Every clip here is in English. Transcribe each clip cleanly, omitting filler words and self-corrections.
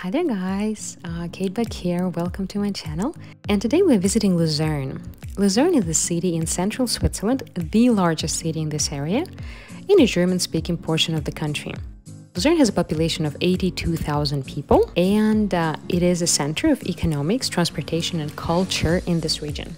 Hi there guys, Kate back here, welcome to my channel. And today we're visiting Lucerne. Lucerne is the city in central Switzerland, the largest city in this area, in a German-speaking portion of the country. Lucerne has a population of 82,000 people, and it is a center of economics, transportation and culture in this region.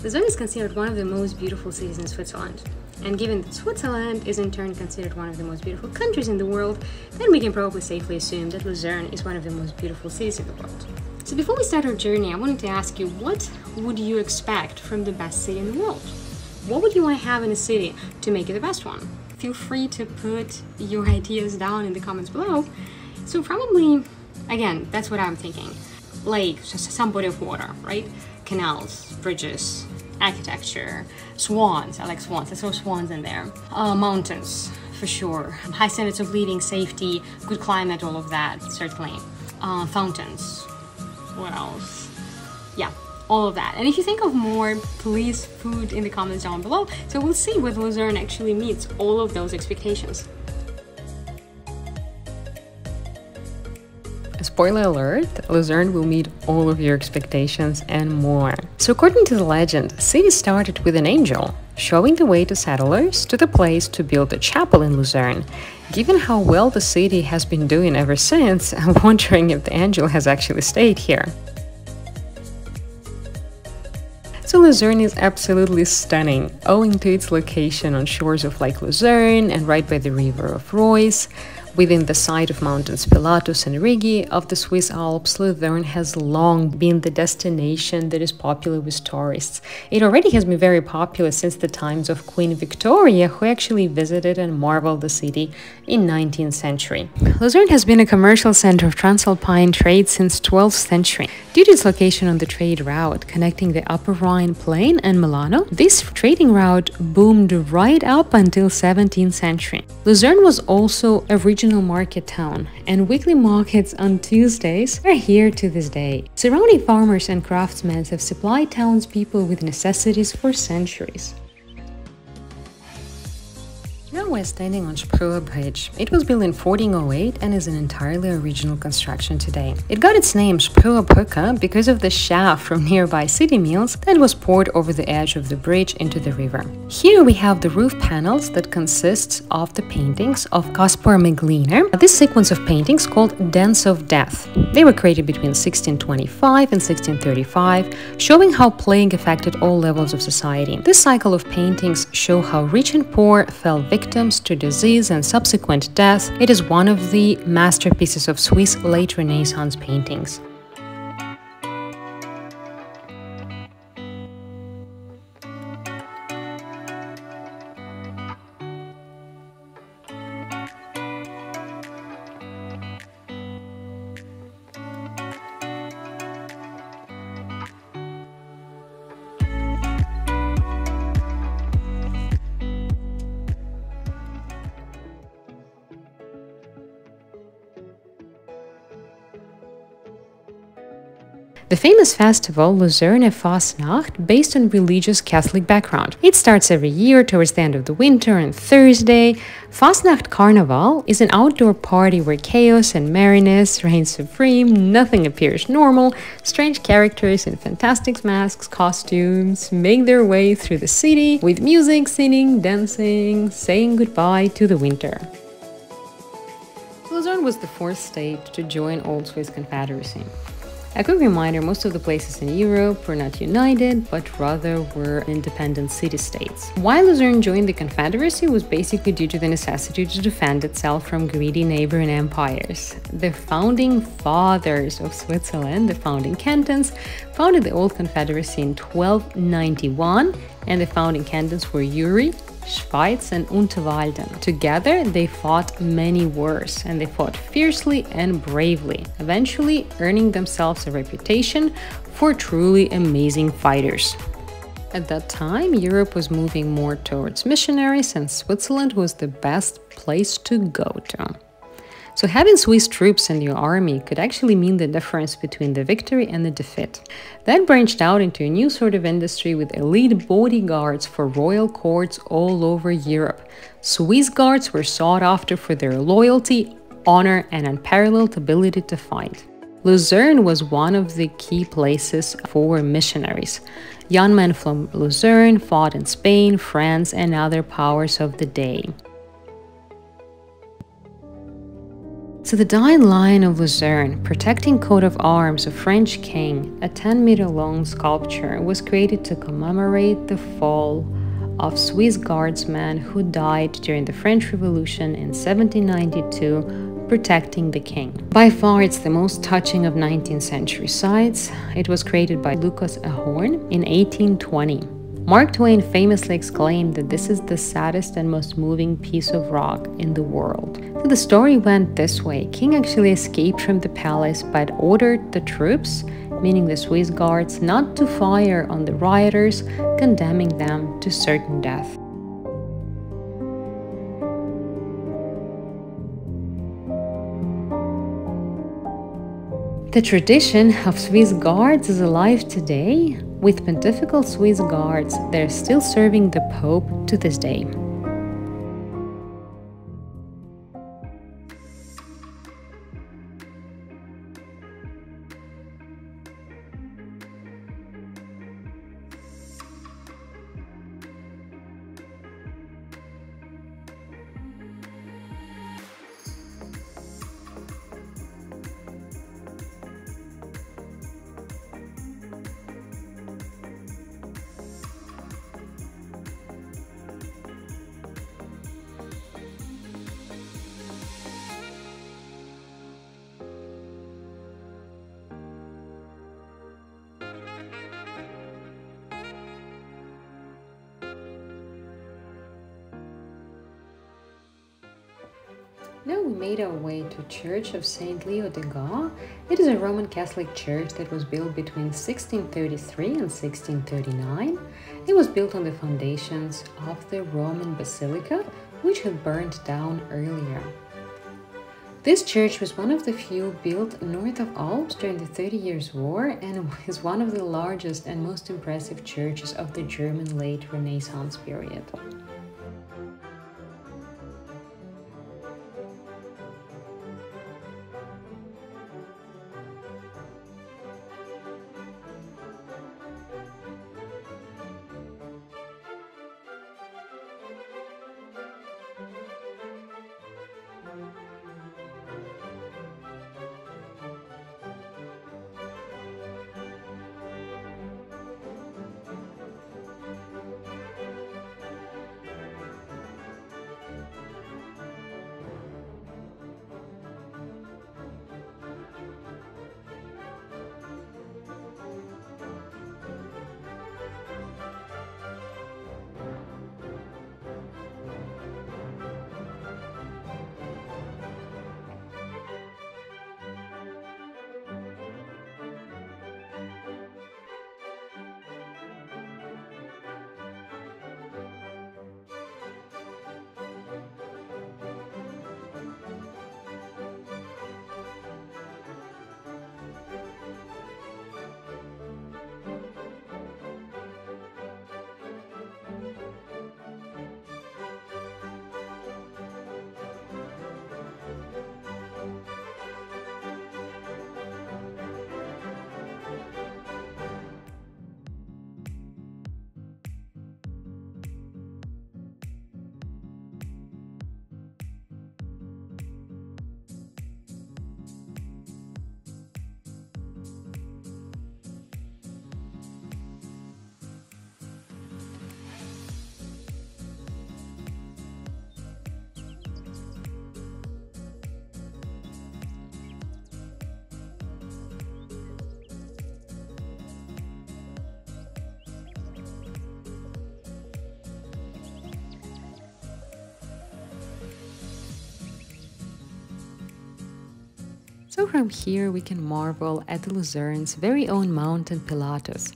Lucerne is considered one of the most beautiful cities in Switzerland. And given that Switzerland is in turn considered one of the most beautiful countries in the world, then we can probably safely assume that Lucerne is one of the most beautiful cities in the world. So before we start our journey, I wanted to ask you, what would you expect from the best city in the world? What would you want to have in a city to make it the best one? Feel free to put your ideas down in the comments below. So probably, again, that's what I'm thinking. Lakes, some body of water, right? Canals, bridges, architecture, swans. I like swans. I saw swans in there. Mountains, for sure. High standards of living, safety, good climate, all of that, certainly. Fountains. What else? Yeah, all of that. And if you think of more, please put in the comments down below. So we'll see whether Lucerne actually meets all of those expectations. Spoiler alert, Lucerne will meet all of your expectations and more. So according to the legend, the city started with an angel, showing the way to settlers to the place to build a chapel in Lucerne. Given how well the city has been doing ever since, I'm wondering if the angel has actually stayed here. So Lucerne is absolutely stunning, owing to its location on shores of Lake Lucerne and right by the river of Reuss. Within the site of mountains Pilatus and FREDJI of the Swiss Alps, Lucerne has long been the destination that is popular with tourists. It already has been very popular since the times of Queen Victoria, who actually visited and marveled the city in 19th century. Lucerne has been a commercial center of Transalpine trade since 12th century. Due to its location on the trade route connecting the Upper Rhine Plain and Milano, this trading route boomed right up until 17th century. Lucerne was also a regional market town, and weekly markets on Tuesdays are here to this day. Surrounding farmers and craftsmen have supplied townspeople with necessities for centuries. Now we're standing on Strasse Bridge. It was built in 1408 and is an entirely original construction today. It got its name Strasse Brücke because of the shaft from nearby city mills that was poured over the edge of the bridge into the river. Here we have the roof panels that consists of the paintings of Caspar Megliner. This sequence of paintings called Dance of Death. They were created between 1625 and 1635, showing how plague affected all levels of society. This cycle of paintings show how rich and poor fell victims to disease and subsequent death. It is one of the masterpieces of Swiss late Renaissance paintings. The famous festival Lucerne Fastnacht, based on religious Catholic background. It starts every year towards the end of the winter on Thursday. Fastnacht Carnival is an outdoor party where chaos and merriness reign supreme, nothing appears normal, strange characters in fantastic masks, costumes make their way through the city with music, singing, dancing, saying goodbye to the winter. Lucerne was the fourth state to join Old Swiss Confederacy. A quick reminder, most of the places in Europe were not united, but rather were independent city-states. Why Lucerne joined the Confederacy was basically due to the necessity to defend itself from greedy neighboring empires. The founding fathers of Switzerland, the founding cantons, founded the old Confederacy in 1291, and the founding cantons were Uri, Schweiz and Unterwalden. Together, they fought many wars, and they fought fiercely and bravely, eventually earning themselves a reputation for truly amazing fighters. At that time, Europe was moving more towards missionaries, and Switzerland was the best place to go to. So having Swiss troops in your army could actually mean the difference between the victory and the defeat. That branched out into a new sort of industry with elite bodyguards for royal courts all over Europe. Swiss guards were sought after for their loyalty, honor, and unparalleled ability to fight. Lucerne was one of the key places for missionaries. Young men from Lucerne fought in Spain, France, and other powers of the day. So the dying lion of Lucerne, protecting coat of arms of French king, a 10-meter-long sculpture, was created to commemorate the fall of Swiss guardsmen who died during the French Revolution in 1792, protecting the king. By far, it's the most touching of 19th century sites. It was created by Lucas Ahorn in 1820. Mark Twain famously exclaimed that this is the saddest and most moving piece of rock in the world. So the story went this way. King actually escaped from the palace but ordered the troops, meaning the Swiss guards, not to fire on the rioters, condemning them to certain death. The tradition of Swiss guards is alive today, with pontifical Swiss guards that are still serving the Pope to this day. Now we made our way to Church of Saint Leo de Gaulle. It is a Roman Catholic church that was built between 1633 and 1639. It was built on the foundations of the Roman Basilica, which had burned down earlier. This church was one of the few built north of Alps during the 30 Years' War and is one of the largest and most impressive churches of the German late Renaissance period. So from here we can marvel at the Lucerne's very own mountain Pilatus.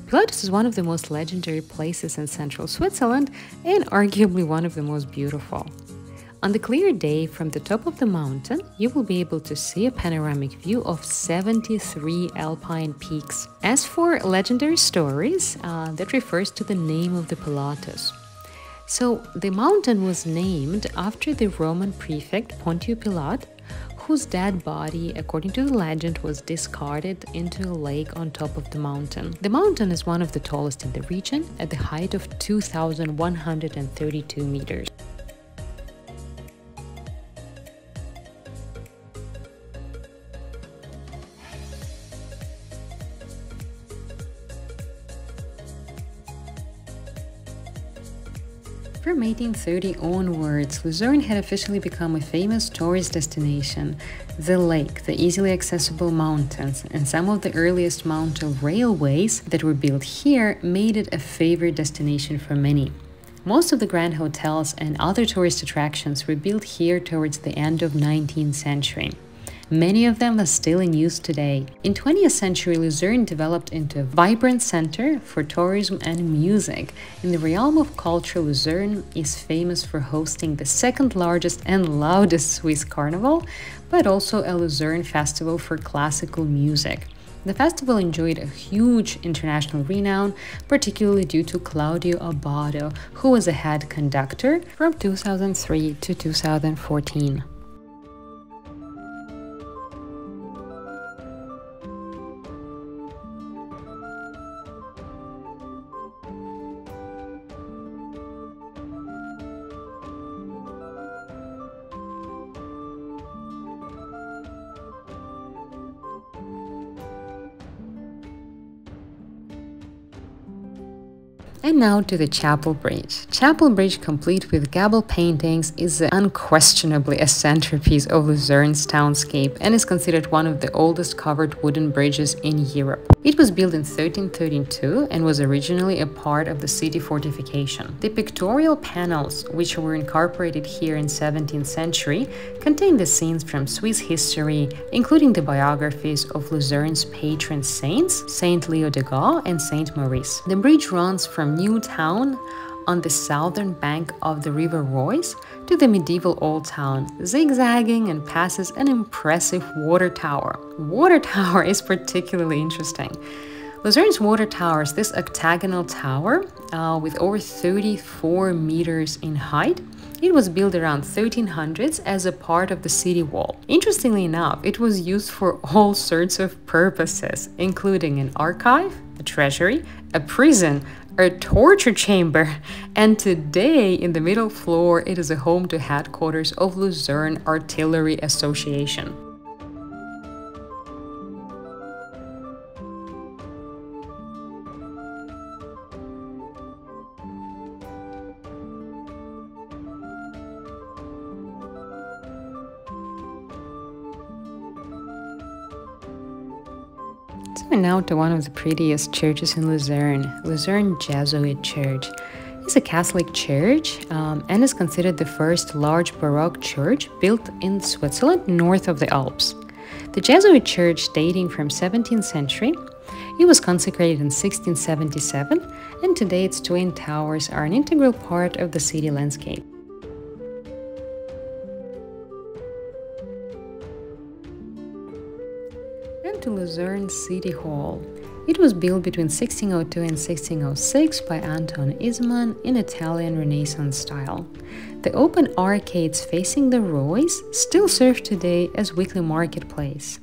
Pilatus is one of the most legendary places in central Switzerland and arguably one of the most beautiful. On the clear day from the top of the mountain, you will be able to see a panoramic view of 73 alpine peaks. As for legendary stories, that refers to the name of the Pilatus. So the mountain was named after the Roman prefect Pontius Pilate, whose dead body, according to the legend, was discarded into a lake on top of the mountain. The mountain is one of the tallest in the region, at the height of 2,132 meters. From 1830 onwards, Lucerne had officially become a famous tourist destination. The lake, the easily accessible mountains, and some of the earliest mountain railways that were built here made it a favorite destination for many. Most of the grand hotels and other tourist attractions were built here towards the end of 19th century. Many of them are still in use today. In 20th century, Lucerne developed into a vibrant center for tourism and music. In the realm of culture, Lucerne is famous for hosting the second largest and loudest Swiss carnival, but also a Lucerne festival for classical music. The festival enjoyed a huge international renown, particularly due to Claudio Abbado, who was a head conductor from 2003 to 2014. And now to the Chapel Bridge. Chapel Bridge, complete with gable paintings, is unquestionably a centerpiece of Lucerne's townscape and is considered one of the oldest covered wooden bridges in Europe. It was built in 1332 and was originally a part of the city fortification. The pictorial panels, which were incorporated here in 17th century, contain the scenes from Swiss history, including the biographies of Lucerne's patron saints, Saint Leo de Gaulle and Saint Maurice. The bridge runs from New Town on the southern bank of the River Royce to the medieval Old Town, zigzagging, and passes an impressive water tower. Water tower is particularly interesting. Lucerne's water tower is this octagonal tower with over 34 meters in height. It was built around 1300s as a part of the city wall. Interestingly enough, it was used for all sorts of purposes, including an archive, a treasury, a prison, a torture chamber, and today in the middle floor it is a home to headquarters of Lucerne Artillery Association. And now to one of the prettiest churches in Lucerne, Lucerne Jesuit Church. It's a Catholic church and is considered the first large Baroque church built in Switzerland north of the Alps. The Jesuit church, dating from 17th century, it was consecrated in 1677, and today its twin towers are an integral part of the city landscape. To Lucerne City Hall. It was built between 1602 and 1606 by Anton Isman in Italian Renaissance style. The open arcades facing the Royce still serve today as weekly marketplace.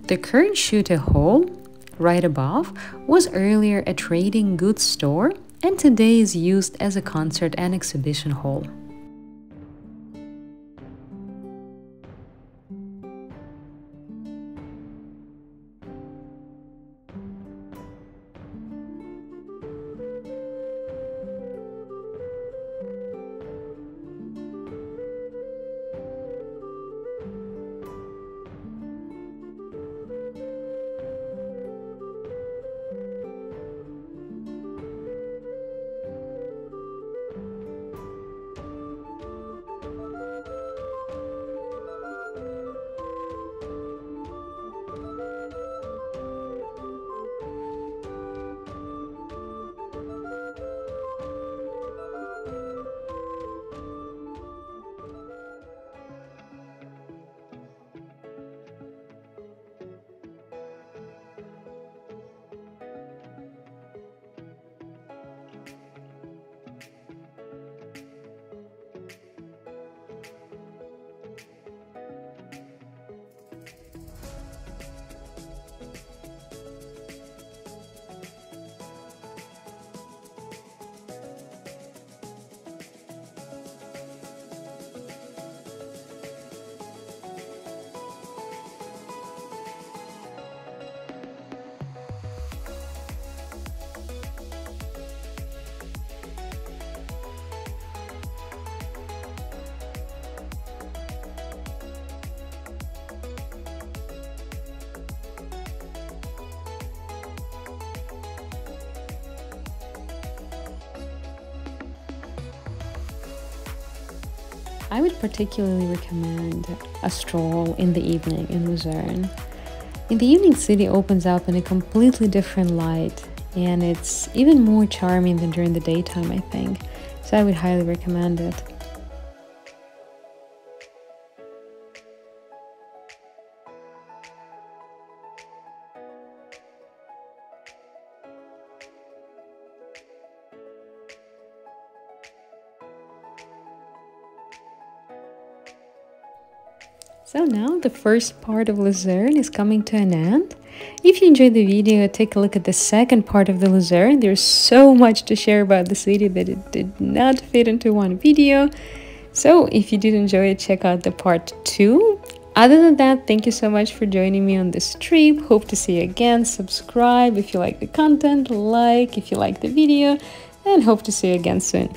The current Schutte Hall, right above, was earlier a trading goods store and today is used as a concert and exhibition hall. I would particularly recommend a stroll in the evening in Lucerne. In the evening, city opens up in a completely different light, and it's even more charming than during the daytime, I think. So I would highly recommend it. So now the first part of Lucerne is coming to an end. If you enjoyed the video, take a look at the second part of the Lucerne. There's so much to share about the city that it did not fit into one video. So if you did enjoy it, check out the part 2. Other than that, thank you so much for joining me on this trip. Hope to see you again. Subscribe if you like the content, like if you like the video, and hope to see you again soon.